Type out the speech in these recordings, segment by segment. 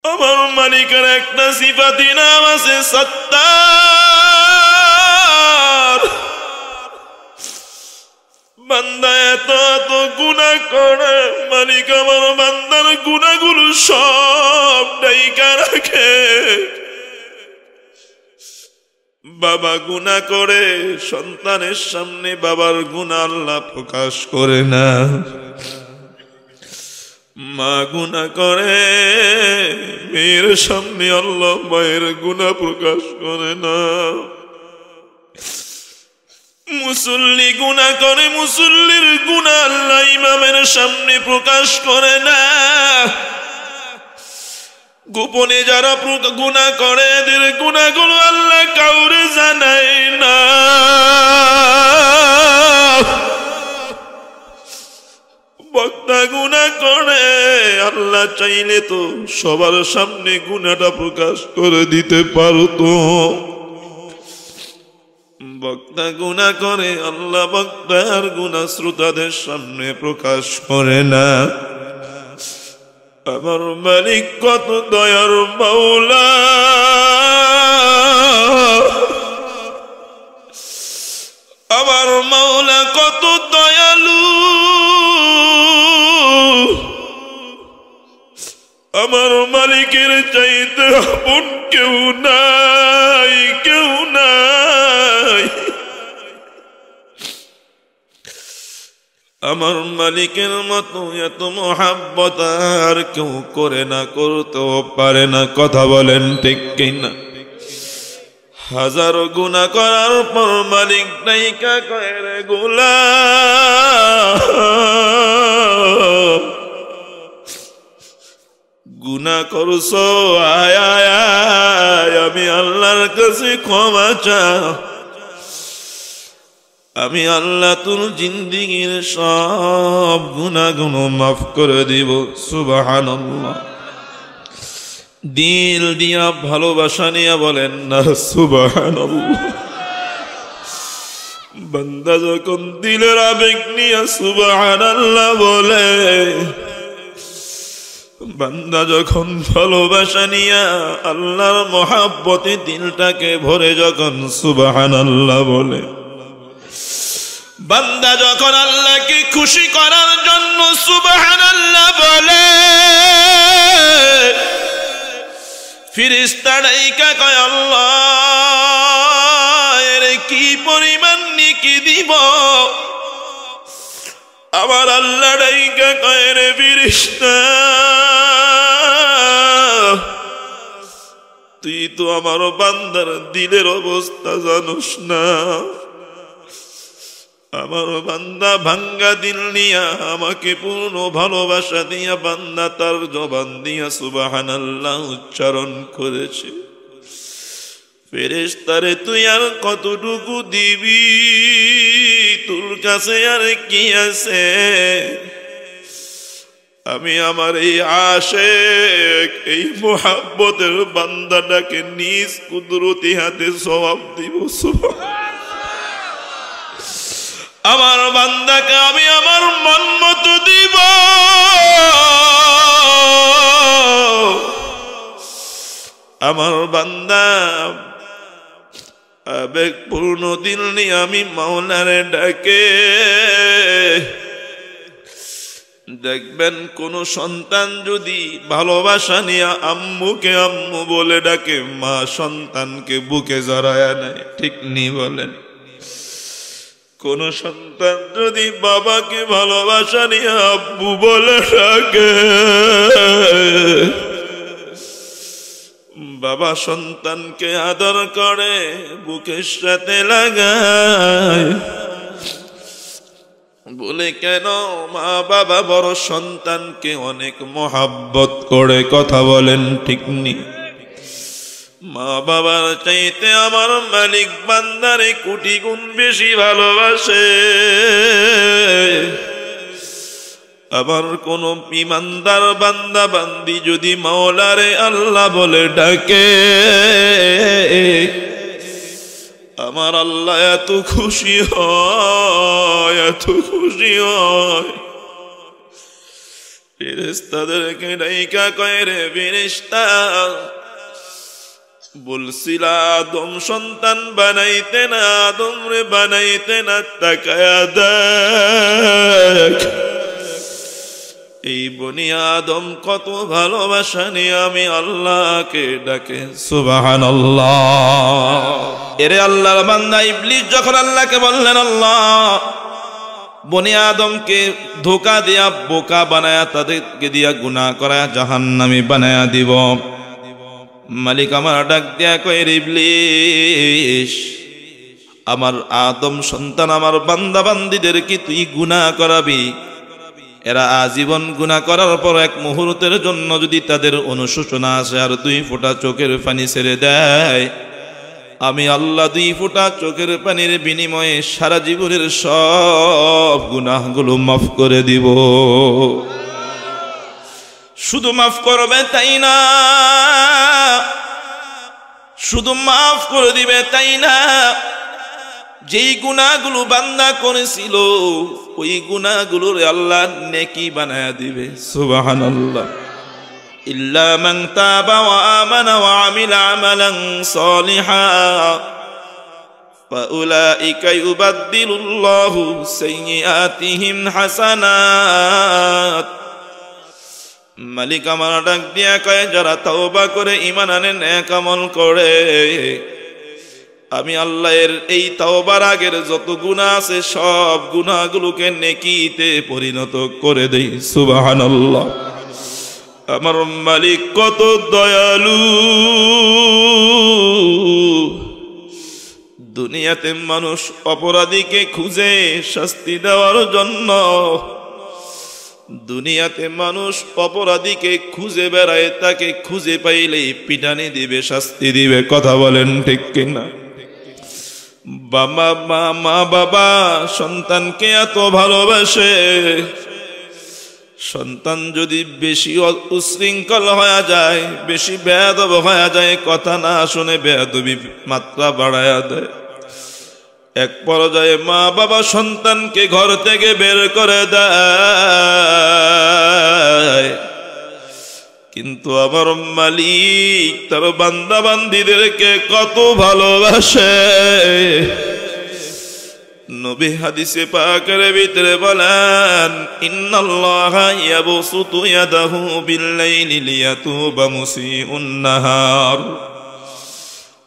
আমার মালিকের একটা সিফাতি নাম আছে সত্তার। বান্দা এত এত গুনাহ করে, মালিক আমার বান্দার গুনাহগুলো সব ঢাইকা রাখে। বাবা গুনাহ করে, সন্তানের সামনে বাবার গুনাহ আল্লাহ প্রকাশ করে না। মা গুনাহ করে, মেয়ের সামনে আল্লাহ মায়ের গুনাহ প্রকাশ করে না। মুসল্লি গুনাহ করে, মুসল্লির গুনাহ আল্লাহ ইমামের সামনে প্রকাশ করে না। গোপনে যারা গুনাহ করে এদের গুনাহগুলো আল্লাহ কাউরে জানায় না। বক্তা গুনাহ করে, আল্লাহ চাইলে তো সবার সামনে গুনাহটা প্রকাশ করে দিতে পারতো। বক্তা গুনাহ করে, আল্লাহ বক্তার গুনাহ শ্রোতাদের সামনে প্রকাশ করে না। আমার মালিক কত দয়ার মাওলা, আমার মাওলা কত দয়ালু। আমার মালিকের চাইতে আপন কেউ নাই, কেউ নাই। আমার মালিকের মতো এত মহাব্বত আর কেউ করে না, করতেও পারে না। কথা বলেন ঠিক কিনা? হাজারো গুনাহ করার পর মালিক নাইকা কয় রে গোলাম, গুনাহ করছো, আয় আয় আয়, আমি আল্লাহর কাছে ক্ষমা চা। আমি আল্লাহ তোর জিন্দেগীর সব গুনাহগুলো মাফ করে দিব। সুবহানাল্লাহ। দিল দিয়া ভালোবাসা নিয়ে বলেন না সুবহানাল্লাহ। বান্দা যখন দিলের আবেগ নিয়ে সুবহানাল্লাহ বলে, বান্দা যখন ভালোবাসা নিয়ে আল্লাহর মহাব্বতে দিলটাকে ভরে যখন সুবহানাল্লাহ বলে, বান্দা যখন আল্লাহকে খুশি করার জন্য সুবহানাল্লাহ বলে, ফেরেশতা ডাইকা কয় আল্লাহ এর কি পরিমাণ নেকি দিব। আমার আল্লাহ ডাইকা কয় রে ফেরেশতা, তুই তো আমার বান্দার দিলের অবস্থা জানোস না। আমার বান্দা ভাঙ্গা দিল নিয়া আমাকে পূর্ণ ভালোবাসা দিয়া বান্দা তার জবান দিয়া সুবহানাল্লাহ উচ্চারণ করেছে। ফেরেশতারে তুই আর কতটুকু দিবি, তোর কাছে আর কি আছে। আমি আমার এই আশিক, এই মুহাব্বতের বান্দাটাকে নিজ কুদরতি হাতে সওয়াব দিব। আমার বান্দাকে আমি আমার মন মতো দিব। আমার বান্দা আবেগপূর্ণ দিল নিয়ে আমি মাওলারে ডাকে। দেখবেন কোন সন্তান যদি ভালোবাসা নিয়ে আম্মুকে আম্মু বলে ডাকে, মা সন্তানকে বুকে জড়ায়া নেয়। ঠিক নি বলেন? কোন সন্তান যদি বাবাকে ভালোবাসা নিয়ে আব্বু বলে ডাকে, বাবা সন্তানকে আদর করে, বুকের সাথে লাগায়। বলে কেন? মা বাবা বড় সন্তানকে অনেক মহাব্বত করে। কথা বলেন ঠিক নি? মা বাবার চাইতে আমার মালিক বান্দারে কোটি গুণ বেশি ভালোবাসে। আবার কোন ইমানদার বান্দা বান্দি যদি মাওলারে আল্লাহ বলে ডাকে, আমার আল্লাহ এত খুশি হয়, এত খুশি হয়। ফেরেশতাদেরকে ডাইকা কয় রে ফেরেশতা, বলছিলা আদম সন্তান বানাইতে না, আদম রে বানাইতে না, তাকায়া দেখ এই বনি আদম কত ভালোবাসা নিয়ে আমি আল্লাহকে ডাকে। সুবহানাল্লাহ। এরে আল্লাহর বান্দা ইবলিস যখন আল্লাহকে বললেন, আল্লাহ বনি আদমকে ধোকা দিয়া বোকা বানায়া তাদেরকে দিয়া গুনাহ করায়া জাহান্নামী বানায়া দিব, মালিক আমার ডাক দিয়া কয় রে ইবলিস, আমার আদম সন্তান আমার বান্দা বান্দীদের কি তুই গুনাহ করাবি? এরা আজীবন গুনাহ করার পর এক মুহূর্তের জন্য যদি তাদের অনুশোচনা আসে আর 2 ফোঁটা চোখের পানি ছেড়ে দেয়, আমি আল্লাহ 2 ফোঁটা চোখের পানির বিনিময়ে সারা জীবনের সব গুনাহগুলো মাফ করে দিব। শুধু মাফ করবে তাই না, শুধু মাফ করে দিবে তাই না, যেই গুনাহগুলো বান্দা করেছিল ওই গুনাহগুলোর আল্লাহ নেকি বানায়া দিবে। সুবহানাল্লাহ। ইল্লা মান তাবা ওয়া আমানা ওয়া আমিলা আমালান সালিহা ফাউলাইকা ইউবাদদিলুল্লাহু সাইয়্যাতিহিম হাসানাত। মালিক আমার ডাক দিয়া কয়, যারা তওবা করে ঈমান আনে নেক আমল করে, আমি আল্লাহর এই তওবার আগের যত গুনাহ আছে সব গুনাহগুলোকে নেকিতে পরিণত করে দেই। সুবহানাল্লাহ। আমার মালিক কত দয়ালু। দুনিয়াতে মানুষ অপরাধীকে খুঁজে শাস্তি দেওয়ার জন্য, দুনিয়াতে মানুষ অপরাধীকে খুঁজে বেড়ায়, তাকে খুঁজে পাইলেই পিটানি দিবে, শাস্তি দিবে। কথা বলেন ঠিক কিনা? মা বাবা সন্তানকে এত ভালোবাসে, সন্তান যদি বেশি উশৃঙ্খল হয়ে যায়, বেশি বেয়াদব হয়ে যায়, কথা না শুনে বেয়াদবি মাত্রা বাড়ায়া দেয়, এক পর্যায়ে মা বাবা সন্তানকে ঘর থেকে বের করে দেয়। কিন্তু আমার মালিক তার বান্দা বান্দীদেরকে কত ভালোবাসে। নবী হাদিসে পাকের ভিতরে বলেন, ইন্নাল্লাহা ইয়াবসুতু ইয়াদাহু বিল-লাইলি লিয়াতুবা মুসিউন নাহার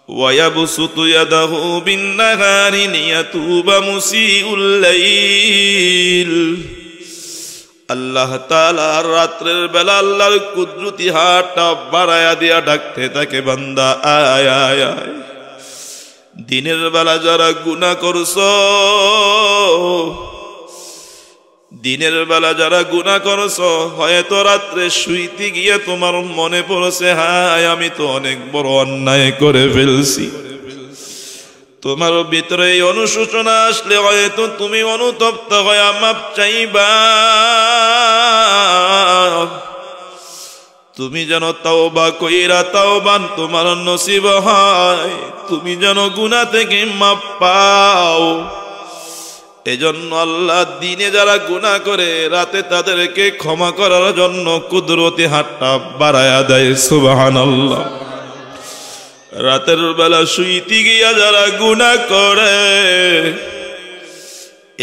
ওয়া ইয়াবসুতু ইয়াদাহু বিন-নাহারি লিয়াতুবা মুসিউল লাইল। আল্লাহ তাআলা রাতের বেলা আল্লাহর কুদরতি হাতটা বাড়ায়া দিয়া ডাকতে থাকে, বান্দা আয় আয় আয়। দিনের বেলা যারা গুনাহ করছো, দিনের বেলা যারা গুনাহ করছো, হয়তো রাত্রে শুইতে গিয়ে তোমার মনে পড়ছে, হায় আমি তো অনেক বড় অন্যায় করে ফেলছি। তোমার ভিতরে এই অনুশোচনা আসলে হয়তো তুমি অনুতপ্ত হয়ে মাপ চাইবা। তুমি যেন তাওবা কইরা তাওবান তোমার নসিব হয়, তুমি যেন গুনাহ থেকে মাপ পাও। এজন্য আল্লাহ দিনে যারা গুনাহ করে রাতে তাদেরকে ক্ষমা করার জন্য কুদরতি হাতটা বাড়ায়া দেয়। সুবহানাল্লাহ। রাতের বেলা শুইতে গিয়া যারা গুনাহ করে,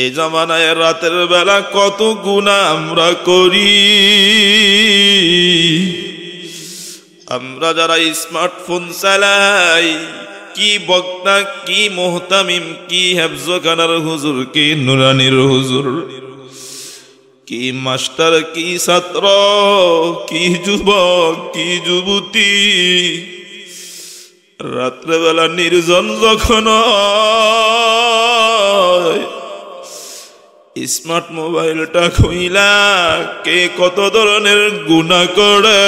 এই জামানায় রাতের বেলা কত গুনাহ আমরা করি। আমরা যারা স্মার্টফোন চালাই, কি বক্তা, কি মুহতামিম, কি হেফজখানার হুজুর, কি নুরানির হুজুর, কি মাস্টার, কি ছাত্র, কি যুবক, কি যুবতী, রাত্রেবেলা নির্জন যখন স্মার্ট মোবাইলটা খুইলা কে কত ধরনের গুনাহ করে।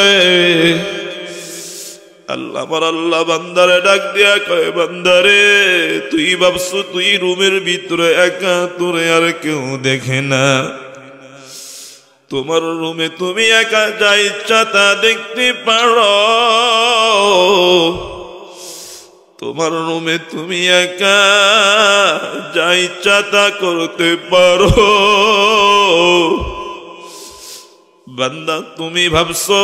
আল্লাহ আমার আল্লাহ বান্দারে ডাক দিয়া কয়, বান্দারে তুই ভাবছো তুই রুমের ভিতরে একা, তোরে আর কেউ দেখে না। তোমার রুমে তুমি একা যা ইচ্ছা তা দেখতে পারো। তোমার রুমে তুমি একা যা ইচ্ছা তা করতে পারো। বান্দা তুমি ভাবছো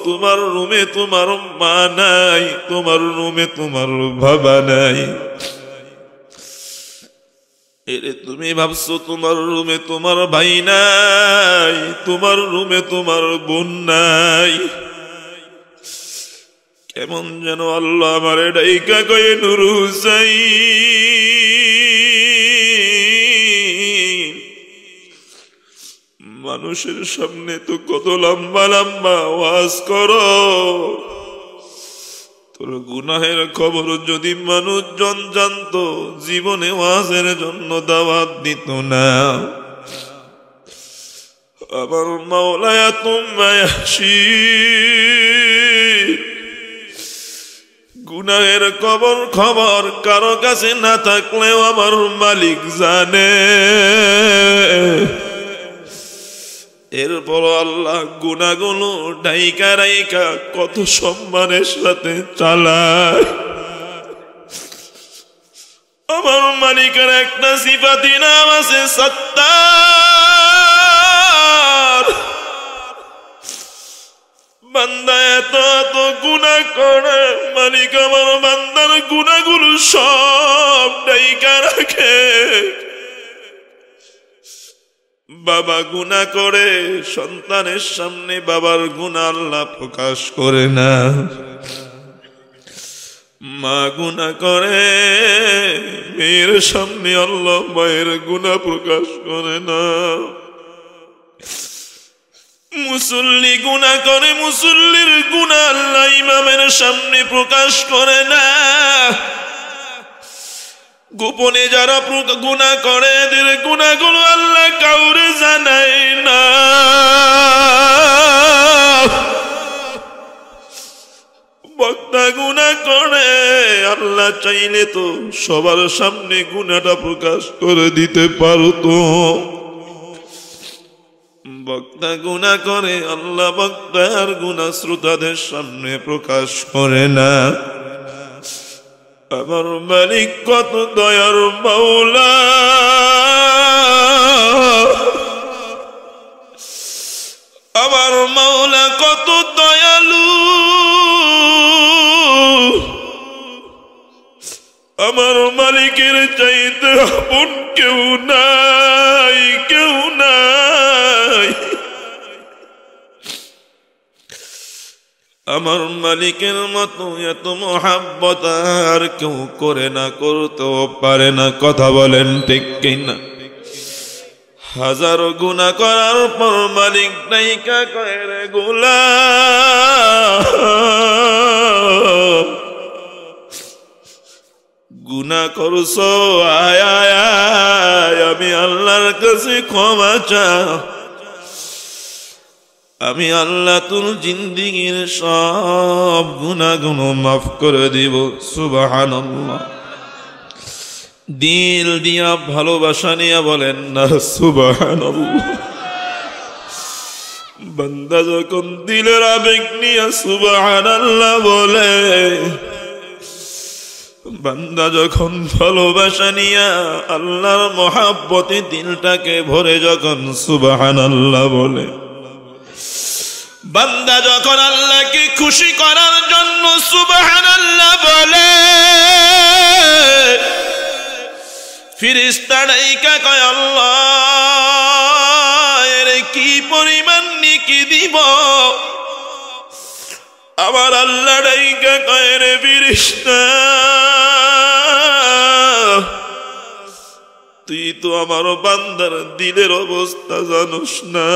তোমার রুমে তোমার মা নাই, তোমার রুমে তোমার বাবা নাই। এরে তুমি ভাবছো তোমার রুমে তোমার ভাই নাই, তোমার রুমে তোমার বোন নাই। কেমন যেন আল্লাহ আমারে ডাইকা কয়ে নূর হুসাইন, মানুষের সামনে তো কত লম্বা লম্বা ওয়াজ করো, তোর গুনাহের খবর যদি মানুষজন জানতো জীবনে ওয়াজের জন্য দাওয়াত দিত না। আমার মাওলায়া তোমায় গুনাহের খবর কারো কাছে না থাকলেও আমার মালিক জানে। এরপর আল্লাহ গুনাহগুলো ডাইকা রাইকা কত সম্মানের সাথে চালায়। আমার মালিকের একটা সিফাতি নাম আছে সত্তার। বান্দা এত এত গুনাহ করে, মালিক আমার বান্দার গুনাহগুলো সব ডাইকা রাখে। বাবা গুনাহ করে সন্তানের সামনে বাবার গুনাহ আল্লাহ প্রকাশ করে না, মা গুনাহ করে মেয়ের সামনে আল্লাহ মায়ের গুনাহ প্রকাশ করে না। মুসল্লি গুনাহ করে মুসল্লির গুনাহ আল্লাহ ইমামের সামনে প্রকাশ করে না। গোপনে যারা গুনাহ করে এদের গুনাহগুলো আল্লাহ কাউরে জানায় না। বক্তা গুনাহ করে, আল্লাহ চাইলে তো সবার সামনে গুনাহটা প্রকাশ করে দিতে পারতো। বক্তা গুনাহ করে, আল্লাহ বক্তার গুনাহ শ্রোতাদের সামনে প্রকাশ করে না। আমার মালিক কত দয়ার মাওলা, আমার মাওলা কত দয়ালু, আমার মালিকের চাইতে আপন কেউ নাই, কেউ নাই। আমার মালিকের মতো এত মহাব্বত আর কেউ করে না, করতেও পারে না। কথা বলেন ঠিক কিনা? হাজারো গুনাহ করার পর মালিক নাইকা কয় রে গোলাম, গুনাহ করছো, আয় আয় আয় আমি আল্লাহর কাছে ক্ষমা চা। আমি আল্লাহ তোর জিন্দেগীর সব গুনাহগুলো মাফ করে দিব। সুবহানাল্লাহ। দিল দিয়া ভালোবাসা নিয়ে বলেন না সুবহানাল্লাহ। বান্দা যখন দিলের আবেগ নিয়ে সুবহানাল্লাহ বলে, বান্দা যখন ভালোবাসা নিয়ে আল্লাহর মহাব্বতে দিলটাকে ভরে যখন সুবহানাল্লাহ বলে, বান্দা যখন আল্লাহকে খুশি করার জন্য সুবহানাল্লাহ বলে, ফেরেশতা ডাইকা কয় আল্লাহ এর কি পরিমাণ নেকি দিব। আমার আল্লাহ ডাইকা কয় রে ফেরেশতা, তুই তো আমার বান্দার দিলের অবস্থা জানোস না।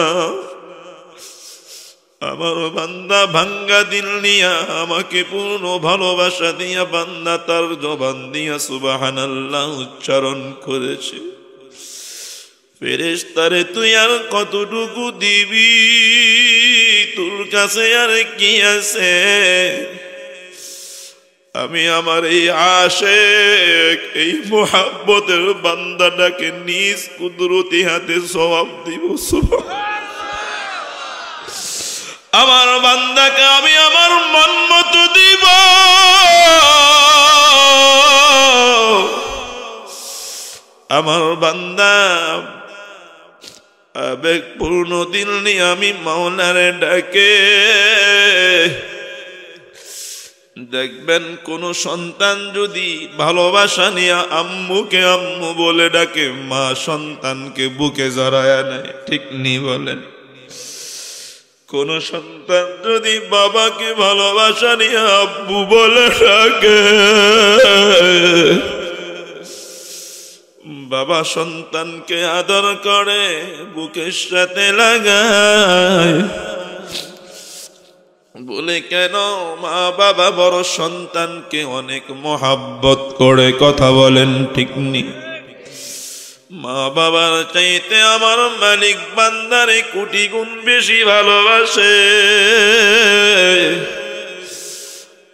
আমার বান্দা ভাঙ্গা দিল নিয়া আমাকে পূর্ণ ভালোবাসা দিয়া বান্দা তার জবান দিয়া সুবহানাল্লাহ উচ্চারণ করেছে। ফেরেশতারে তুই আর কতটুকু দিবি, তোর কাছে আর কি আছে? আমি আমার এই আশিক এই মুহাব্বতের বান্দাটাকে নিজ কুদরতি হাতে সওয়াব দিব। আমার বান্দাকে আমি আমার মন মতো দিব। আমার বান্দা আবেগপূর্ণ দিল নিয়ে আমি মাওলারে ডাকে। দেখবেন কোন সন্তান যদি ভালোবাসা নিয়ে আম্মুকে আম্মু বলে ডাকে, মা সন্তানকে বুকে জড়ায় নেয়, ঠিক নি বলেন? কোন সন্তান যদি বাবাকে ভালোবাসা নিয়ে আব্বু বলে ডাকে, বাবা সন্তানকে আদর করে, বুকের সাথে লাগায়, বলে কেন মা বাবা বড় সন্তানকে অনেক মহাব্বত করে, কথা বলেন ঠিক নি? মা বাবার চাইতে আমার মালিক বান্দারে কোটি গুণ বেশি ভালোবাসে।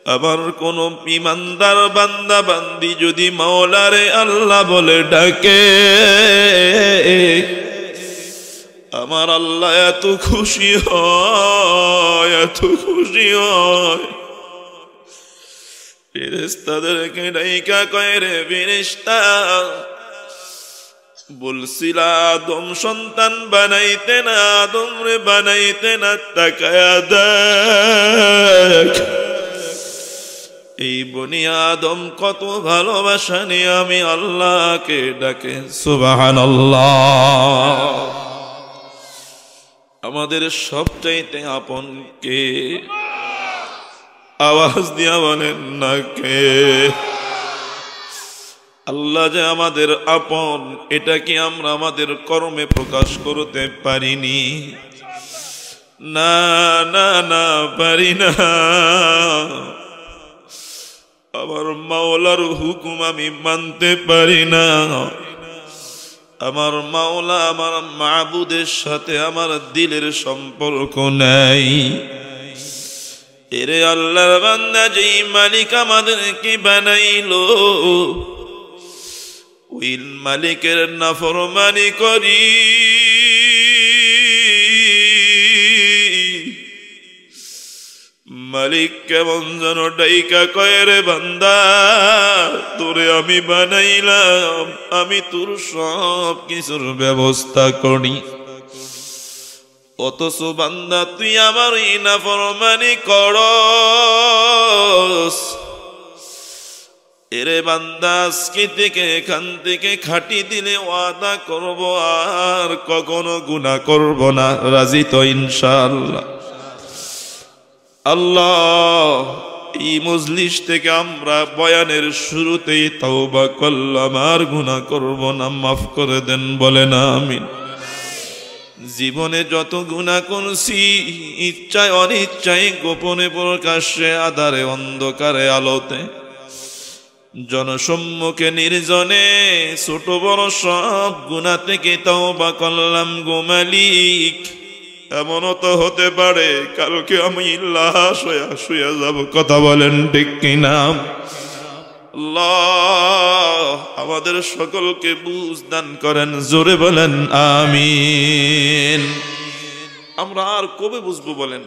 আবার কোন ইমানদার বান্দা বান্দি যদি মাওলারে আল্লাহ বলে ডাকে, আমার আল্লাহ এত খুশি হয়, এত খুশি হয়, ফেরেশতাদেরকে ডাইকা কয়, রে ফেরেশতা, বলছিলা আদম সন্তান বানাইতে না, আদম রে বানাইতে না, তাকায়া দেখ এই বনি আদম কত ভালোবাসা নিয়ে আমি আল্লাহকে ডাকে। সুবহানাল্লাহ। আমাদের সবচাইতে আপন কে? আওয়াজ দিয়া বলেন না কে? আল্লাহ যে আমাদের আপন, এটা কি আমরা আমাদের কর্মে প্রকাশ করতে পারিনি? না না না, পারি না। আমার মাওলার হুকুম আমি মানতে পারি না। আমার মাওলা আমার মাবুদের সাথে আমার দিলের সম্পর্ক নাই। এরে আল্লাহর বান্দা, যেই মালিক আমাদেরকে বানাইলো, ওই মালিকের নাফরমানি করি, মালিক কেমন যেন ডাইকা কয়, রে বান্দা, তোরে আমি বানাইলাম, আমি তোর সব কিছুর ব্যবস্থা করি, অথচ বান্দা তুই আমার এই নাফরমানি করস। এরে বান্দা, আজকে থেকে এখান থেকে খাটি দিলে ওয়াদা করব আর কখনো গুনাহ করব না। রাজি তো ইনশাআল্লাহ? আল্লাহ, এই মজলিস থেকে আমরা বয়ানের শুরুতেই তওবা করলাম, আর গুনাহ করব না, মাফ করে দেন, বলেন আমিন। জীবনে যত গুনাহ করছি, ইচ্ছায় অনিচ্ছায়, গোপনে প্রকাশ্যে, আধারে অন্ধকারে, আলোতে, জনসম্মুখে নির্জনে, ছোট বড় সব গুনাহ থেকে তওবা করলাম গো মালিক। এমনও তো হতে পারে কালকে আমি লাশ হয়ে শুয়ে যাব, কথা বলেন ঠিক কিনা? আল্লাহ আমাদের সকলকে বুঝ দান করেন, জোরে বলেন আমিন। আমরা আর কবে বুঝবো বলেন?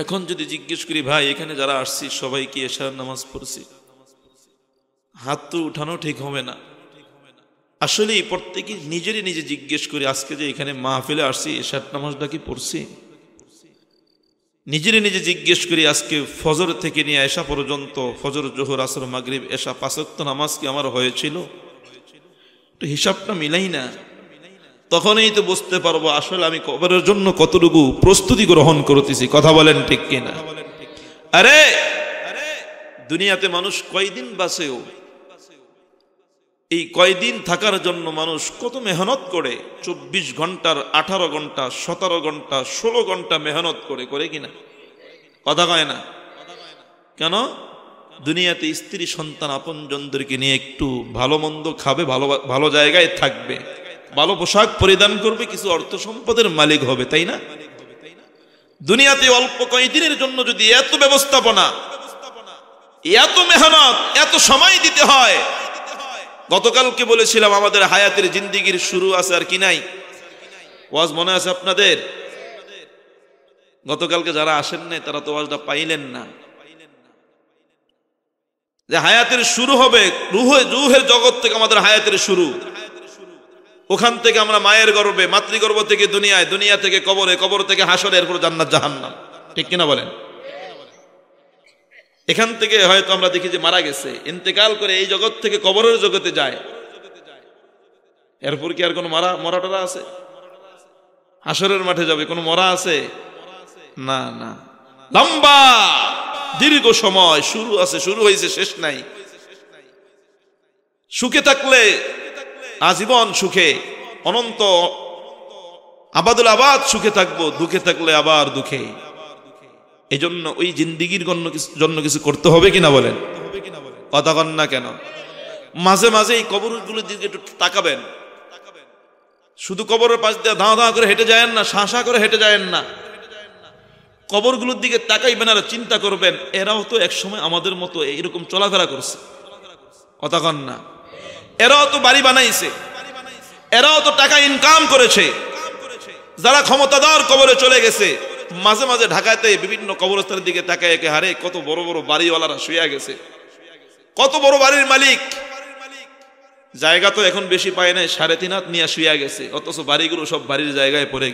এখন যদি জিজ্ঞেস করি, ভাই এখানে যারা আসছি সবাই কি এশার নামাজ পড়ছি? হাত তো উঠানো ঠিক হবে না। আসলে প্রত্যেকে নিজেরই নিজে জিজ্ঞেস করি, আজকে যে এখানে মাহফিলে আসছি এশার নামাজটা কি পড়ছি? নিজেরই নিজে জিজ্ঞেস করি, আজকে ফজর থেকে নিয়ে এশা পর্যন্ত, ফজর, জোহর, আসর, মাগরিব, এশা 5 ওয়াক্ত নামাজ কি আমার হয়েছিল? তো হিসাবটা মিলাই না, তখনই তো বুঝতে পারবো আসলে আমি কবরের জন্য কতটুকু প্রস্তুতি গ্রহণ করতেছি, কথা বলেন ঠিক কিনা? আরে দুনিয়াতে মানুষ কয়দিন বাঁচেও, এই কয়দিন থাকার জন্য মানুষ কত মেহনত করে, 24 ঘন্টার 18 ঘন্টা, 17 ঘন্টা, 16 ঘন্টা মেহনত করে কিনা? কথা কয় না কেন? দুনিয়াতে স্ত্রী সন্তান আপনজনদেরকে নিয়ে একটু ভালো মন্দ খাবে, ভালো জায়গায় থাকবে, ভালো পোশাক পরিধান করবে, কিছু অর্থ সম্পদের মালিক হবে, তাই না? দুনিয়াতে অল্প কয়েকদিনের জন্য যদি এত ব্যবস্থাপনা, এত মেহনত, এত সময় দিতে হয়। গতকালকে বলেছিলাম আমাদের হায়াতের জিন্দেগির শুরু আছে আর কি নাই? ওয়াজ মনে আছে আপনাদের? গতকালকে যারা আসেন নাই তারা তো ওয়াজটা পাইলেন না, যে হায়াতের শুরু হবে, রুহের জগৎ থেকে আমাদের হায়াতের শুরু। ওখান থেকে আমরা মায়ের গর্ভে, মাতৃগর্ভ থেকে দুনিয়ায়, দুনিয়া থেকে কবরে, কবর থেকে হাসরে, এরপর জান্নাত জাহান্নাম। ঠিক কিনা বলেন? এখান থেকে হয়তো আমরা দেখি যে মারা গেছে, ইন্তেকাল করে এই জগৎ থেকে কবরের জগতে যায়, এরপর কি আর কোনো মরাটা আছে? হাসরের মাঠে যাবে, কোনো মরা আছে? না না, লম্বা দীর্ঘ সময় শুরু আছে, শুরু হয়েছে, শেষ নাই। সুখে থাকলে আজীবন সুখে, অনন্ত আবাদুল আবাদ সুখে থাকবো, দুঃখে থাকলে আবার দুঃখে। এই জন্য ওই জিন্দিগির জন্য কিছু করতে হবে কিনা বলেন? কথা কন না কেন? মাঝে মাঝে এই কবরগুলোর দিকে একটু তাকাবেন। শুধু কবরের পাশ দিয়ে ধাঁ ধাঁ করে হেঁটে যায়েন না, শাঁ করে হেঁটে যায়েন না, কবরগুলোর দিকে তাকাইবেন আর চিন্তা করবেন এরাও তো একসময় আমাদের মতো এইরকম চলাফেরা করছে। কথা কন না? এরাও তো বাড়ি বানাইছে, এরাও তো টাকা ইনকাম করেছে। যারা ক্ষমতাধর কবরে চলে গেছে, মাঝে মাঝে ঢাকাতে বিভিন্ন কবরস্থানের দিকে তাকায়, একে হারে কত বড় বড় বাড়িওয়ালারা শুয়ে গেছে, কত বড় বাড়ির মালিক। জায়গা তো এখন বেশি পায় নাই, 3.5 হাত নিয়ে শুয়ে গেছে, অথচ বাড়িগুলো সব বাড়ির জায়গায় পড়ে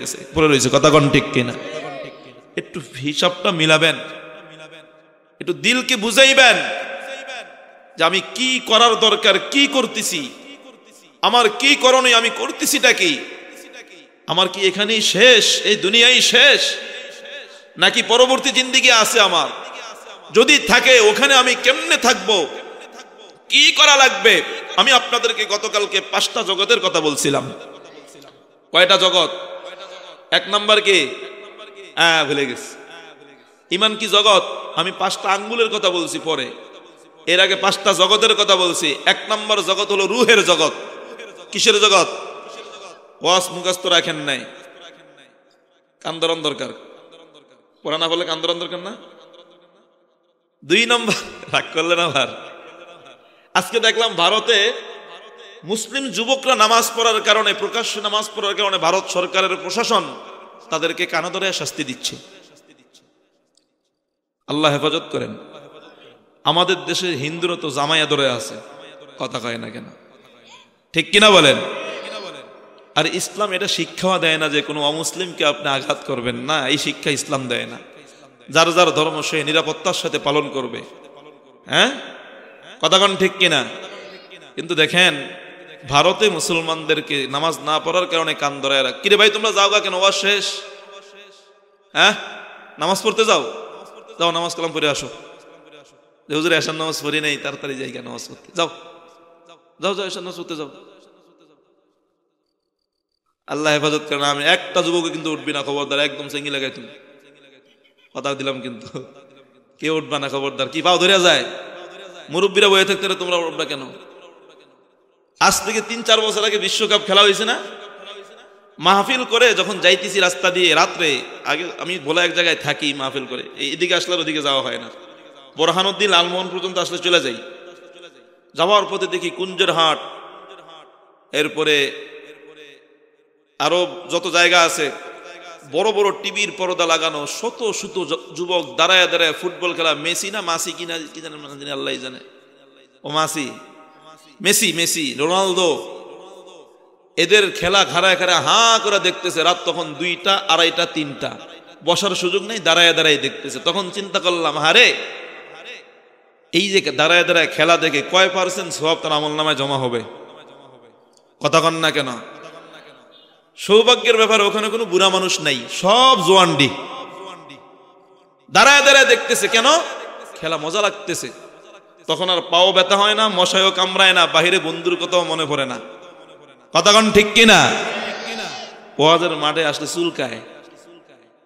রয়েছে। কথা কন ঠিক কিনা? একটু হিসাবটা মিলাবেন, একটু দিলকে বুঝাইবেন যে আমি কি করার দরকার, কি করতেছি, আমার কি করণীয়, আমি করতেছিটা কি, আমার কি এখানেই শেষ, এই দুনিয়াই শেষ, নাকি পরবর্তী জিন্দেগি আছে আমার? যদি থাকে ওখানে আমি কেমনে থাকবো, কি করা লাগবে? আমি আপনাদেরকে গতকালকে 5টা জগতের কথা বলছিলাম। কয়টা জগৎ? 1 নাম্বার কি? ভুলে গেছি। ইমান কি জগৎ? আমি 5টা আঙ্গুলের কথা বলছি পরে, এর আগে 5টা জগতের কথা বলছি। 1 নাম্বার জগৎ হলো রুহের জগৎ। কিসের জগৎ? ওয়াজ মুখস্থ রাখেন নাই, কান্দরন দরকার, পড়া না বলে কান্দরন দরকার না। 2 নম্বর, রাগ করলেন আবার। আজকে দেখলাম ভারতে মুসলিম যুবকরা নামাজ পড়ার কারণে, প্রকাশ্যে নামাজ পড়ার কারণে ভারত সরকারের প্রশাসন তাদেরকে কানে ধরে শাস্তি দিচ্ছে। আল্লাহ হেফাজত করেন। আমাদের দেশে হিন্দুরা তো জামাইয়া ধরে আছে, কথা কয় না কেন? ঠিক কিনা বলেন? আর ইসলাম এটা শিক্ষা দেয় না যে কোনো অমুসলিমকে আপনি আঘাত করবেন না, এই শিক্ষা ইসলাম দেয় না। যার যার ধর্ম সে নিরাপত্তার সাথে পালন করবে। হ্যাঁ, কথা কন ঠিক কিনা? কিন্তু দেখেন ভারতে মুসলমানদেরকে নামাজ না পড়ার কারণে কান ধরায় রাখ। কিরে ভাই তোমরা যাও গা কেন? ওয়াজ শেষ, হ্যাঁ নামাজ পড়তে যাও, যাও নামাজ কালাম পড়ে আসো। হুজুর এশার নামাজ পড়ি নেই, তাড়াতাড়ি যাই নামাজ পড়তে, যাও যাও যাও এশার নামাজ পড়তে যাও। আল্লাহ হেফাজত করেন। আমি একটা যুবক কিন্তু উঠবি না, খবরদার, একদম চেঙ্গি লাগাই তুমি, কথা দিলাম কিন্তু কেউ উঠবা না, খবরদার। কি পাও ধরে যায়? মুরব্বীরা বয়ে থাকতে তোমরা উঠবা কেন? আজ থেকে 3-4 বছর আগে বিশ্বকাপ খেলা হয়েছে না, মাহফিল করে যখন যাইতেছি রাস্তা দিয়ে রাত্রে, আগে আমি বলা এক জায়গায় থাকি, মাহফিল করে এদিকে আসলে ওদিকে যাওয়া হয় না, বোরহানুদ্দিন লালমোহন পর্যন্ত আসলে চলে যাই। যাওয়ার পথে দেখি কুঞ্জের হাট, এরপরে আরো যত জায়গা আছে, বড় বড় টিভির পর্দা লাগানো, শত শত যুবক দাঁড়ায় দাঁড়ায় ফুটবল খেলা। মেসি না মাসি কিনা কি জানেন, আল্লাহ জানে। ও মাসি, মেসি, মেসি, রোনালদো, এদের খেলা খাড়ায় খাড়ায় হাঁ করে দেখতেছে। রাত তখন 2টা, 2:30, 3টা, বসার সুযোগ নেই, দাঁড়ায় দাঁড়ায় দেখতেছে। তখন চিন্তা করলাম, হারে এই যে দাঁড়ায় দাঁড়ায় খেলা দেখে কয় % সওয়াব তার আমল নামায় জমা হবে? কথা কন না কেন? সৌভাগ্যের ব্যাপার, ওখানে কোনো বুড়া মানুষ নাই, সব জোয়ান্ডি দাঁড়ায় দাঁড়ায় দেখতেছে। কেন? খেলা মজা লাগতেছে। তখন আর পাও ব্যথা হয় না, মশাইও কামড়ায় না, বাহিরে বন্ধুর কথাও মনে পড়ে না। কথা কন ঠিক কিনা? ওয়াজের মাঠে আসলে চুলকায়,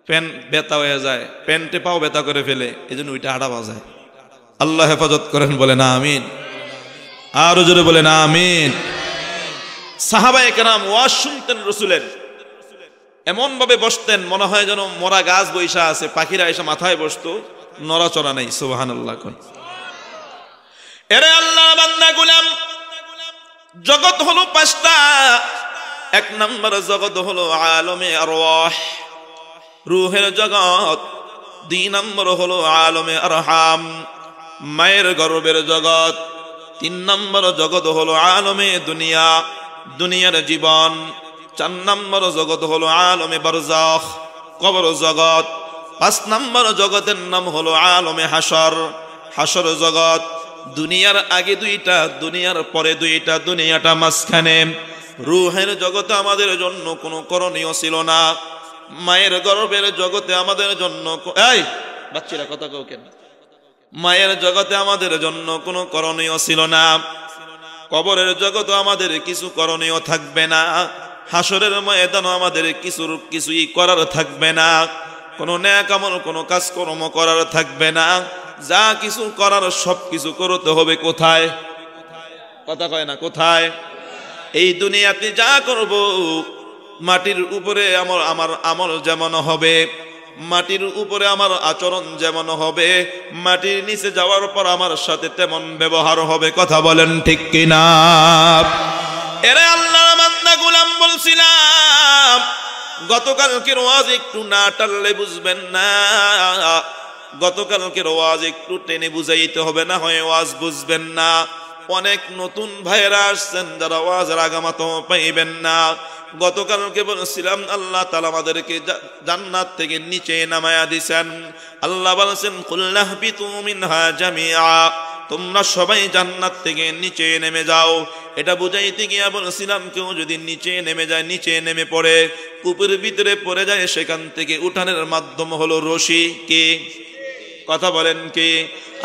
প্যান্ট ব্যথা হয়ে যায়, প্যান্টে পাও ব্যথা করে ফেলে, এই জন্য ওইটা আড়া বাজায়। আল্লাহ হেফাজত করেন, বলে না আমিন। আরো জোরে বলে না আমিন। সাহাবায়ে কেরাম ওয়াজ শুনতেন রাসূলের, এমন ভাবে বসতেন মনে হয় যেন মরা গাছ বৈশা আছে, পাখিরা এসে মাথায় বসতো, নড়াচড়া নাই। সুবহানাল্লাহ। এরে আল্লাহ বান্দা গোলাম, জগৎ হলো 5টা। 1 নম্বর জগৎ হলো আলমে আরওয়াহ, রূহের জগৎ। 2 নম্বর হলো আলমে আরহাম, মায়ের গর্ভের জগৎ। 3 নম্বর জগৎ হলো আলমে দুনিয়া, দুনিয়ার জীবন। 4 নম্বর জগৎ হলো আলমে বারজাখ, কবর জগৎ। 5 নম্বর জগতের নাম হলো আলমে হাসর, হাসর জগৎ। দুনিয়ার আগে 2টা, দুনিয়ার পরে 2টা, দুনিয়াটা মাঝখানে। রূহের জগতে আমাদের জন্য কোনো করণীয় ছিল না। মায়ের গর্ভের জগতে আমাদের জন্য, এই বাচ্চারা কথা কও কেন, মায়ের জগতে আমাদের জন্য কোনো করণীয় ছিল না। কবরের জগতে আমাদের কিছু করণীয় থাকবে না। হাসরের ময়দানও আমাদের কিছুই করার থাকবে না। কোনো নেক আমল, কোনো কাজকর্ম করার থাকবে না। যা কিছু করার সব কিছু করতে হবে কোথায়? কথা কয় না, কোথায়? এই দুনিয়াতে যা করব, মাটির উপরে আমার আমল যেমন হবে, মাটির উপরে আমার আচরণ যেমন হবে, মাটির নিচে যাওয়ার পর আমার সাথে তেমন ব্যবহার হবে। কথা বলেন ঠিক কিনা? এরে আল্লাহর বান্দা গোলাম, বলছিলাম গতকালকের ওয়াজ একটু না টানলে বুঝবেন না। গতকালকের ওয়াজ একটু টেনে বুঝাইতে হবে, না হয় ওয়াজ বুঝবেন না। অনেক নতুন ভাইরা আসছেন যারা ওয়াজের আগামাত পাইবেন না। গতকালকে বলছিলাম আল্লাহ তাআলা আমাদেরকে জান্নাত থেকে নিচে নামায়া দিয়েছেন। আল্লাহ বলেছেন কুল্লাহবিতু মিনহা জামিআ, তোমরা সবাই জান্নাত থেকে নিচে নেমে যাও। এটা বুঝাইতে গিয়া বলছিলাম কেউ যদি নিচে নেমে যায়, নিচে নেমে পড়ে, কূপের ভিতরে পড়ে যায়, সেখান থেকে উঠানের মাধ্যম হলো রশি। কে? কথা বলেন কে?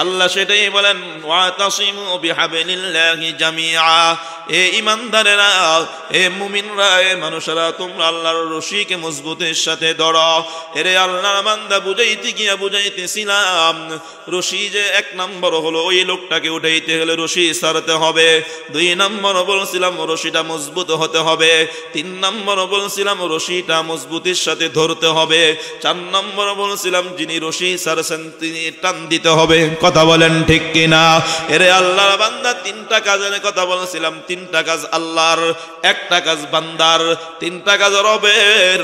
আল্লাহ সেটাই বলেন ওয়াতাসিমু বিহাবলিল্লাহি জামিআ। এ ঈমানদারেরা, এ মুমিনরা, এ মানুষেরা, তোমরা আল্লাহর রশিকে মজবুতের সাথে ধরো। এরে আল্লাহর বান্দা বুঝাইতে গিয়া বুঝাইতেছিলাম রশি যে 1 নম্বর হলো ওই লোকটাকে উঠাইতে হলে রশি ছাড়তে হবে। 2 নম্বর বলছিলাম রশিটা মজবুত হতে হবে। 3 নম্বর বলছিলাম রশিটা মজবুতির সাথে ধরতে হবে। 4 নম্বর বলছিলাম যিনি রশি ছাড়ছেন তিনি টান দিতে হবে। কথা বলেন ঠিক কিনা? এরে আল্লাহর বান্দা 3টা কাজের কথা বলছিলাম। 3টা কাজ আল্লাহর, 1টা কাজ বান্দার, 3টা কাজ রবের,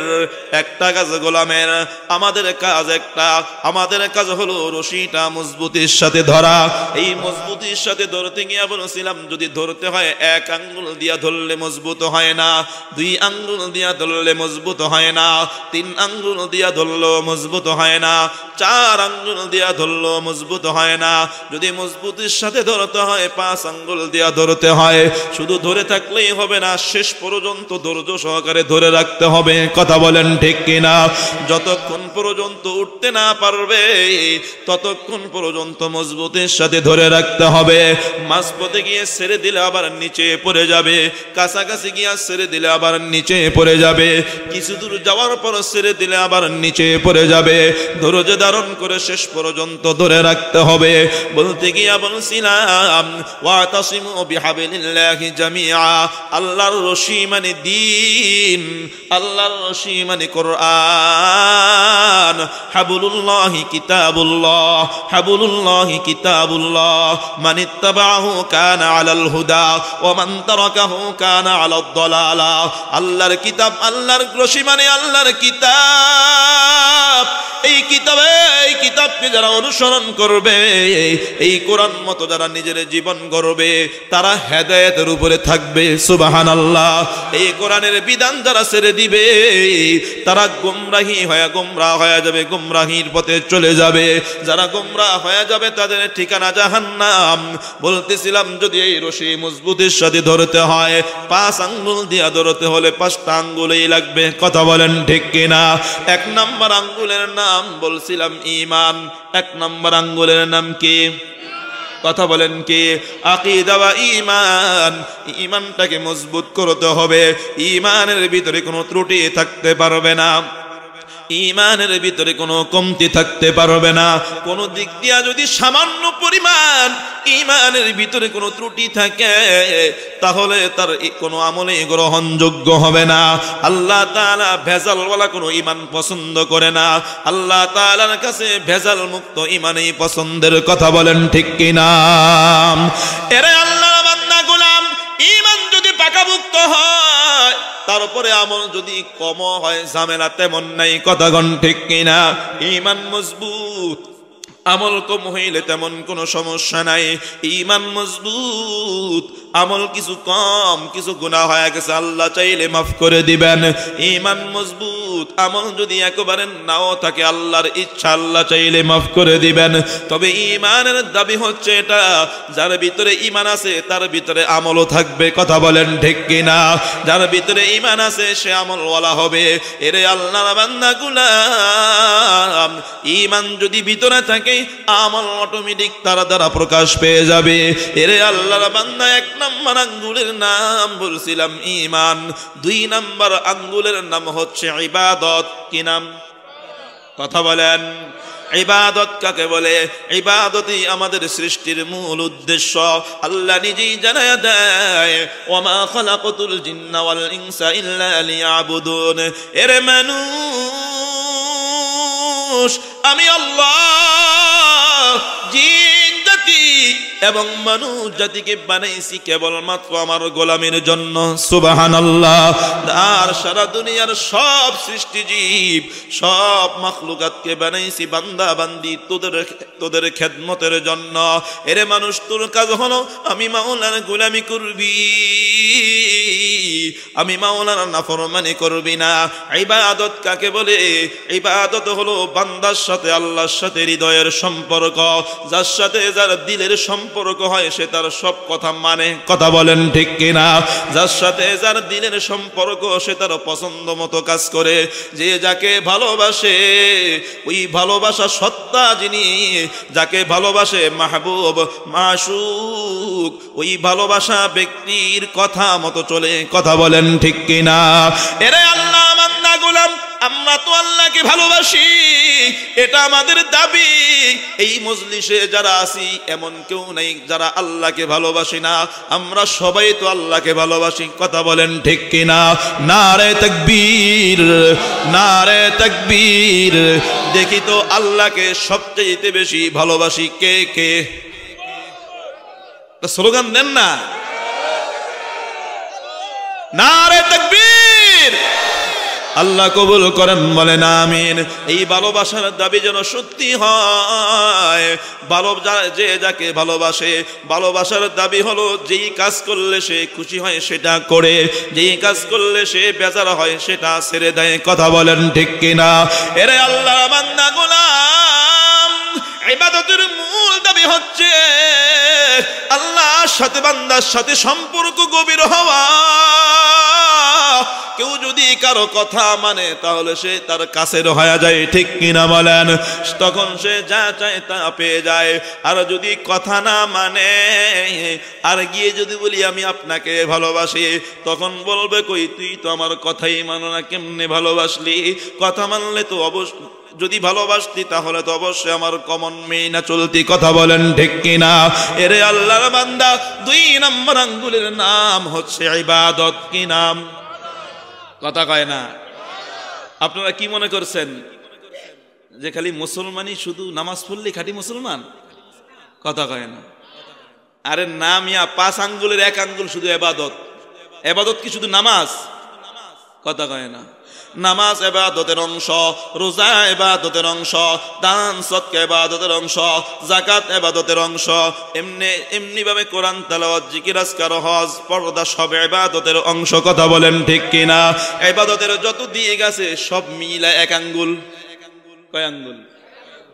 1টা কাজ গোলামের। আমাদের কাজ একটা, আমাদের কাজ হলো রশিটা মজবুতির সাথে ধরা। এই মজবুতির সাথে ধরতে গিয়া বলছিলাম যদি ধরতে হয় 1 আঙ্গুল দিয়া ধরলে মজবুত হয় না, 2 আঙ্গুল দিয়া ধরলে মজবুত হয় না, 3 আঙ্গুল দিয়া ধরলেও মজবুত হয় না, 4 আঙ্গুল দিয়া ধরলেও মজবুত হয় না। যদি মজবুতির সাথে ধরতে হয় 5 আঙ্গুল দিয়া ধরতে হয়। শুধু ধরে থাকলেই হবে না, শেষ পর্যন্ত ধৈর্য সহকারে ধরে রাখতে হবে। কথা বলেন ঠিক কিনা? যতক্ষণ পর্যন্ত উঠতে না পারবে ততক্ষণ পর্যন্ত মজবুতির সাথে ধরে রাখতে হবে। মাঝপথে গিয়ে ছেড়ে দিলে আবার নিচে পড়ে যাবে, কাছাকাছি গিয়ে ছেড়ে দিলে আবার নিচে পড়ে যাবে, কিছু দূর যাওয়ার পর ছেড়ে দিলে আবার নিচে পড়ে যাবে। ধৈর্য ধারণ করে শেষ পর্যন্ত ধরে রাখতে হবে। বলতে গিয়া বলছিলাম ওয়াতাসিমু বিহাবলিল্লাহি জামিআ। আল্লাহর রশি মানে দ্বীন, আল্লাহর রশি মানে কোরআন। হাবলুল্লাহি কিতাবুল্লাহ, হাবলুল্লাহি কিতাবুল্লাহ। মান ইত্তাবাহু কানা আলাল হুদা ওয়া মান তারাকাহু কানা আলাদ দালালা। আল্লাহর কিতাব, আল্লাহর রশি মানে আল্লাহর কিতাব। এই কিতাবকে যারা অনুসরণ করবে, এই কোরআন মতো যারা নিজের জীবন গড়বে, তারা হেদায়েতের উপরে থাকবে। সুবহানাল্লাহ। এই কোরআনের বিধান যারা ছেড়ে দিবে তারা গোমরাহ হয়ে যাবে, গোমরাহির পথে চলে যাবে। যারা গোমরাহ হয়ে যাবে তাদের ঠিকানা জাহান্নাম। বলতেছিলাম যদি এই রশি মজবুতের সাথে ধরতে হয় 5 আঙ্গুল দিয়া ধরতে হলে 5টা আঙ্গুলই লাগবে। কথা বলেন ঠিক কিনা? 1 নম্বর আঙ্গুলের নাম বলছিলাম ঈমান। 1 নম্বর আঙ্গুলের নাম কি? কথা বলেন কি? আকীদা ওয়া ঈমান। ঈমানটাকে মজবুত করতে হবে। ঈমানের ভিতরে কোনো ত্রুটি থাকতে পারবে না, ঈমানের ভিতরে কোনো কমতি থাকতে পারবে না। কোনো দিক দিয়া যদি সামান্য পরিমাণ ঈমানের ভিতরে কোনো ত্রুটি থাকে তাহলে তার কোনো আমলে গ্রহণযোগ্য হবে না। আল্লাহ তাআলা ভেজালওয়ালা কোনো ঈমান পছন্দ করে না। আল্লাহ তাআলার কাছে ভেজাল মুক্ত ঈমানই পছন্দের। কথা বলেন ঠিক কিনা? এরে আল্লাহর বান্দা গোলাম, ঈমান যদি পাকাভুক্ত হয়, তারপরে আমল যদি কম হয় ঝামেলা তেমন নাই। কথা গণ ঠিক কিনা? ঈমান মজবুত, আমল কম হইলে তেমন কোনো সমস্যা নাই। ঈমান মজবুত, আমল কিছু কম, কিছু গুনাহ হয়ে গেছে, আল্লাহ চাইলে মাফ করে দিবেন। ঈমান মজবুত, আমল যদি একেবারে নাও থাকে, আল্লাহর ইচ্ছা, আল্লাহ চাইলে মাফ করে দিবেন। তবে ঈমানের দাবি হচ্ছে এটা, যার ভিতরে ঈমান আছে তার ভিতরে আমলও থাকবে। কথা বলেন ঠিক কিনা? যার ভিতরে ঈমান আছে সে আমলওয়ালা হবে। এরে আল্লাহর বান্দাগুলা, ঈমান যদি ভিতরে থাকে আমল অটোমেটিক তার দ্বারা প্রকাশ পেয়ে যাবে। এরে আল্লাহর বান্দা, 1 নম্বর আঙ্গুলের নাম বলছিলাম ঈমান, 2 নম্বর আঙ্গুলের নাম হচ্ছে ইবাদত। কি নাম? কথা বলেন। ইবাদত কাকে বলে? ইবাদতই আমাদের সৃষ্টির মূল উদ্দেশ্য। আল্লাহ নিজেই জানায়া দেয়, ওমা খালাকাতুল জিন্না ওয়াল ইনসা ইল্লা লিয়াবুদুন। এরে মানুষ, আমি আল্লাহ জিন জাতি এবং মানুষ জাতিকে বানাইছি কেবলমাত্র আমার গোলামের জন্য। সুবহানাল্লাহ। আর সারা দুনিয়ার সব সৃষ্টিজীব, সব মাখলুকাতকে বানাইছি বান্দা বান্দি তোদের খেদমতের জন্য। এরে মানুষ, তোর কাজ হলো আমি মাওলার গোলামি করবি, আমি মাওলার নাফরমানি করবি না। ইবাদত কাকে বলে? ইবাদত হলো বান্দার সাথে আল্লাহর সাথে হৃদয়ের সম্পর্ক। যার সাথে যার দিলের সম্পর্ক হয় সে তার সব কথা মানে। কথা বলেন ঠিক কিনা? যার সাথে যার দিলের সম্পর্ক সে তার পছন্দ মতো কাজ করে। যে যাকে ভালোবাসে, ওই ভালোবাসা সত্তা যিনি যাকে ভালোবাসে, মাহবুব মাশুক, ওই ভালোবাসা ব্যক্তির কথা মতো চলে। কথা বলেন ঠিক কিনা? এরে আল্লাহ বান্দা গোলাম, আমরা তো আল্লাহকে ভালোবাসি, এটা আমাদের দাবি। এই মজলিসে যারা আছি এমন কেউ নাই যারা আল্লাহকে ভালোবাসি না। আমরা সবাই তো আল্লাহকে ভালোবাসি। কথা বলেন ঠিক কিনা? নারে তাকবীর, নারে তাকবীর। দেখি তো আল্লাহকে সবচেয়ে বেশি ভালোবাসি কে কে? স্লোগান দেন না, নারে তাকবীর। আল্লাহ কবুল করেন, বলেন আমিন। এই ভালোবাসার দাবি যেন সত্যি হয়। যে যাকে ভালোবাসে, ভালোবাসার দাবি হলো যেই কাজ করলে সে খুশি হয় সেটা করে, যেই কাজ করলে সে বেজার হয় সেটা ছেড়ে দেয়। কথা বলেন ঠিক কিনা? এরে আল্লাহ বান্দা গোলাম, ইবাদতের মূল দাবি হচ্ছে আল্লাহর সাথে বান্দার সাথে সম্পর্ক গভীর হওয়া। কেউ যদি কারো কথা মানে তাহলে সে তার কাছের হয়ে যায়। ঠিক কিনা বলেন? তখন সে যা চায় তা পেয়ে যায়। আর যদি কথা না মানে, আর গিয়ে যদি বলি আমি আপনাকে ভালোবাসি, তখন বলবে কই তুই তো আমার কথাই মানো না, কেমনে ভালোবাসলি? কথা মানলে তো অবশ্যই, যদি ভালোবাসতি তাহলে তো অবশ্যই আমার কমন মেয়ে না চলতি। কথা বলেন ঠিক কিনা? এরে আল্লাহর বান্দা, 2 নম্বর আঙ্গুলের নাম হচ্ছে ইবাদত। কি নাম? কথা কয় না। আপনারা কি মনে করছেন যে খালি মুসলমানই শুধু নামাজ পড়লে খাঁটি মুসলমান? কথা কয় না। আরে নাম ইয়া 5 আঙ্গুলের 1 আঙ্গুল শুধু ইবাদত। ইবাদত কি শুধু নামাজ? কথা কয় না। নামাজ ইবাদতের অংশ, রোজা ইবাদতের অংশ, দান সদকা ইবাদতের অংশ, যাকাত ইবাদতের অংশ। এমনি ভাবে কোরআন তেলাওয়াত, জিকির, আজকার, হজ, পর্দা সব ইবাদতের অংশ। কথা বলেন ঠিক কিনা? ইবাদতের যত দিয়ে গেছে সব মিলা 1 আঙ্গুল। কয় আঙ্গুল?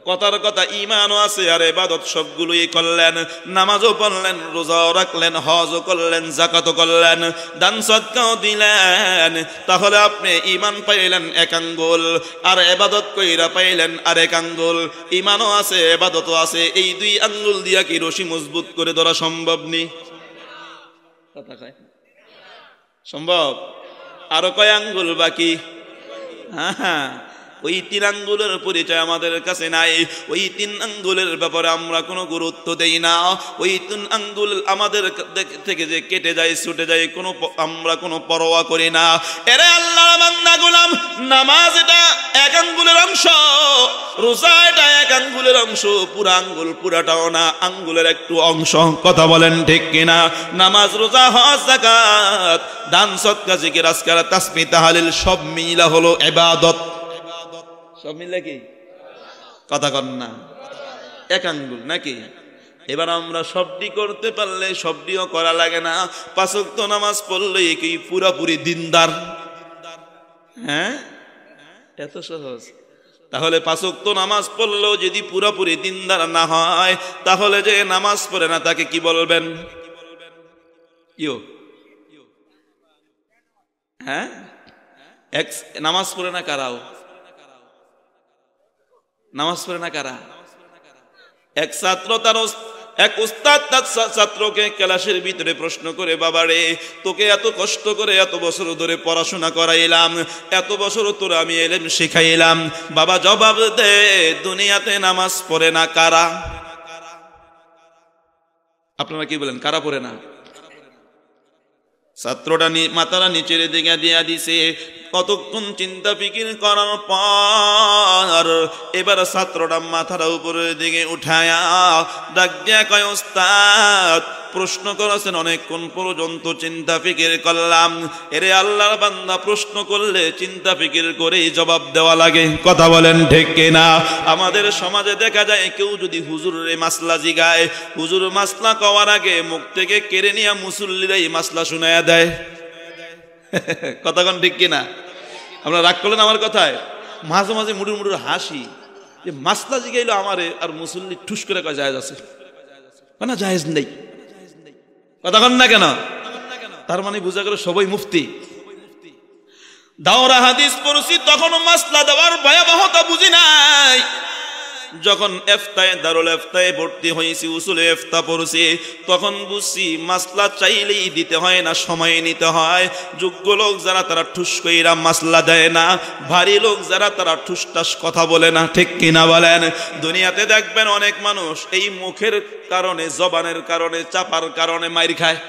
কথার কথা, ঈমানও আছে আর ইবাদত সবগুলোই করলেন। নামাজও পড়লেন, রোজাও রাখলেন, হজও করলেন, যাকাতও করলেন, দান সদকাও দিলেন। তাহলে আপনি ঈমান পাইলেন 1 আঙ্গুল, আর ইবাদত কইরা পাইলেন আর 1 আঙ্গুল। ঈমানও আছে, ইবাদতও আছে। এই 2 আঙ্গুল দিয়া কি রশি মজবুত করে ধরা সম্ভব নেই? কথা কয় সম্ভব? আরো কয় আঙ্গুল বাকি? হ্যাঁ, ওই 3 আঙ্গুলের পরিচয় আমাদের কাছে নাই। ওই 3 আঙ্গুলের ব্যাপারে আমরা কোনো গুরুত্ব দেই না। ওই 3 আঙ্গুল আমাদের থেকে যে কেটে যায়, ছুটে যায়, আমরা কোনো পরোয়া করি না। এরে আল্লাহর বান্দা গোলাম, নামাজ এটা 1 আঙ্গুলের অংশ, রোজা এটা 1 আঙ্গুলের অংশ। পুরা আঙ্গুল পুরাটাও না, আঙ্গুলের একটু অংশ। কথা বলেন ঠিক কিনা? নামাজ, রোজা, হজ, যাকাত, দান সদকা, জিকির, আজকার, তাসবিহ, তাহলিল সব মিলা হলো ইবাদত। সব মিলে কি? কথা কন না? 1 আঙ্গুল নাকি? এবার আমরা সবটি করতে পারলে সবটিও করা লাগে না, 5 ওয়াক্ত নামাজ পড়লে কি পুরাপুরি দিনদার? হ্যাঁ, এত সহজ। তাহলে 5 ওয়াক্ত নামাজ পড়লেও যদি পুরাপুরি দিনদার না হয়, তাহলে যে নামাজ পড়ে না তাকে কি বলবেন? হ্যাঁ, নামাজ পড়ে না কারাও? নামাজ পড়ে না কারা? এক ছাত্র এক উস্তাদ তার ছাত্রকে ক্লাসের ভিতরে প্রশ্ন করে, বাবা রে, তোকে এত কষ্ট করে এত বছর ধরে পড়াশোনা করাইলাম, এত বছর তোরে আমি ইলম শিখাইলাম, বাবা জবাব দে, দুনিয়াতে নামাজ পড়ে না কারা? আপনারা কি বলেন, কারা পড়ে না? ছাত্রটা মাথাটা নিচের দিকে দিয়া দিছে। কতক্ষণ চিন্তা ফিকির করার পর এবার ছাত্রটা মাথাটা উপরের দিকে উঠায়া ডাক দিয়া কয়, ওস্তাদ, প্রশ্ন করেছেন অনেকক্ষণ পর্যন্ত চিন্তা ফিকির করলাম। এরে আল্লাহর বান্দা, প্রশ্ন করলে চিন্তা ফিকির করেই জবাব দেওয়া লাগে। কথা বলেন ঠিক কিনা? আমাদের সমাজে দেখা যায় কেউ যদি হুজুরের মাসলা জিগায়, হুজুর মাসলা কওয়ার আগে মুখ থেকে কেড়ে নিয়ে মুসল্লিরাই মাসলা শুনাইয়া দেয়। কথা কোন ঠিক কিনা? আমরা রাগ করলেন আমার কথায়? মাঝে মাঝে মুড়ুর মুড়ুর হাসি যে মাসলা জিগাইলো আমারে, আর মুসল্লি ঠুস করে কয় জায়েজ আছে না, জায়েজ নেই। কথা কন না কেন? তার মানে বুঝা গেল সবাই মুফতি। দাওরা হাদিস পড়ছি, তখনও মাসলা দেওয়ার ভয়াবহতা বুঝি নাই। যখন ইফতায়ে দারুল ইফতায়ে ভর্তি হয়েছি, উসুলে ইফতা পড়ছি, তখন বুঝছি মাসলা চাইলেই দিতে হয় না, সময় নিতে হয়। যোগ্য লোক যারা তারা ঠুস কইরা মাসলা দেয় না, ভারী লোক যারা তারা ঠুসটাস কথা বলে না। ঠিক কিনা বলেন? দুনিয়াতে দেখবেন অনেক মানুষ এই মুখের কারণে, জবানের কারণে, চাপার কারণে মাইর খায়।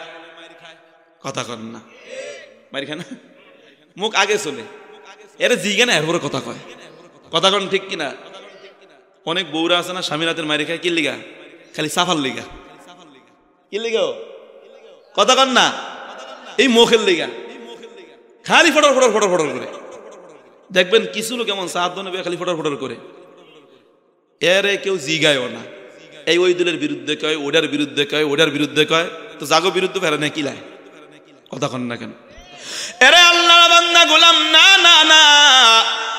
কথা কন না? মাইর খায় না? মুখ আগে চলে, এরা জিগে না, এরপরে কথা কয়। কথা কন ঠিক কিনা? অনেক বউরা আছে না, স্বামীর হাতের মাইরে খায়। কি লিগা? খালি সাফার লিগা। কি লিগা? কথা কন না? এই মুখের লিগা, খালি ফটর ফটর ফটর ফটর করে। দেখবেন কিছু লোক এমন সাহায্য নেবে, খালি ফটর ফটর করে, এরে কেউ জিগায়ও না। এই ওই দলের বিরুদ্ধে কয়, ওটার বিরুদ্ধে কয়, ওটার বিরুদ্ধে কয়, তো জাগো বিরুদ্ধে ফেরে না, কি লাই? কথা কন না কেন? এরে আল্লাহর বান্দা গোলাম, না না না,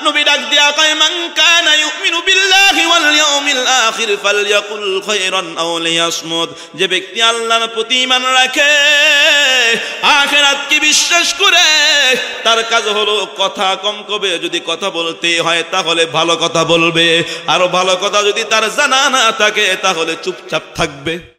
নবী ডাক দিয়া কয়, মান কানা ইউমিনু বিল্লাহি ওয়াল ইয়াউমিল আখির ফালইয়াকুল খায়রান আও লিয়াসমুত। যে ব্যক্তি আল্লাহর প্রতি ঈমান রাখে, আখিরাতকে বিশ্বাস করে, তার কাজ হলো কথা কম কবে। যদি কথা বলতে হয় তাহলে ভালো কথা বলবে, আর ভালো কথা যদি তার জানা না থাকে তাহলে চুপচাপ থাকবে।